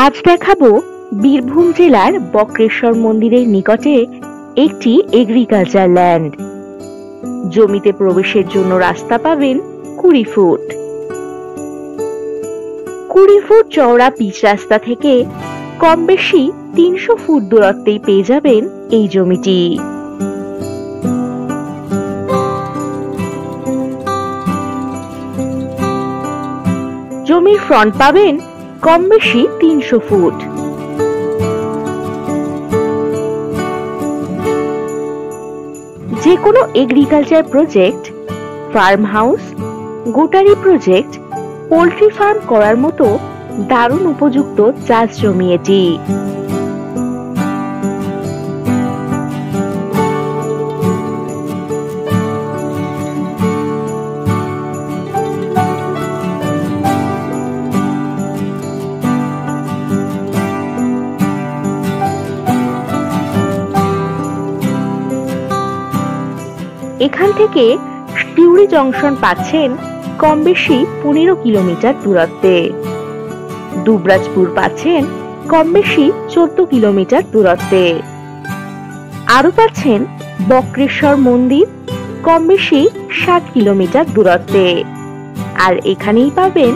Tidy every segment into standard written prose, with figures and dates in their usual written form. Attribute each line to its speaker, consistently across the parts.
Speaker 1: আজ দেখাবো বীরভূম জেলার বক্রেশ্বর মন্দিরের নিকটে একটি এগ্রিকালচার ল্যান্ড। জমিতে প্রবেশের জন্য রাস্তা পাবেন 20 ফুট। 20 ফুট চওড়া পিচ রাস্তা থেকে কম বেশি 300 ফুট দূরত্বেই পেয়ে যাবেন এই জমিটি। জমির ফ্রন্ট পাবেন কম বেশি 300 ফুট। যে কোনো এগ্রিকালচার প্রজেক্ট, ফার্ম হাউস, গোটারি প্রজেক্ট, পোল্ট্রি ফার্ম করার মতো দারুণ উপযুক্ত চাষ জমি এটি। এখান থেকে সিউড়ি জংশন পাচ্ছেন কম বেশি 15 কিলোমিটার দূরত্বে। দুবরাজপুর পাচ্ছেন কম বেশি 14 কিলোমিটার দূরত্বে। আরো পাচ্ছেন বক্রেশ্বর মন্দির কম বেশি 60 কিলোমিটার দূরত্বে। আর এখানেই পাবেন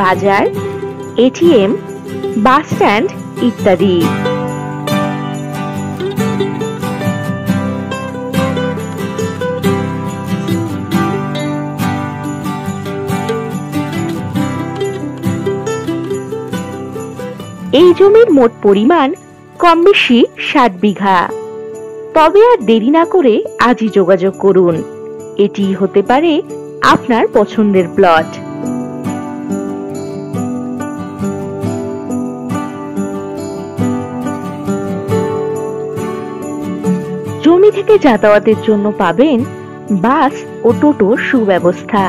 Speaker 1: বাজার, এটিএম, বাস স্ট্যান্ড ইত্যাদি। এই জমির মোট পরিমাণ কম বেশি 60 বিঘা। তবে আর দেরি না করে আজই যোগাযোগ করুন, এটি হতে পারে আপনার পছন্দের প্লট। জমি থেকে যাতায়াতের জন্য পাবেন বাস ও টোটোর সুব্যবস্থা।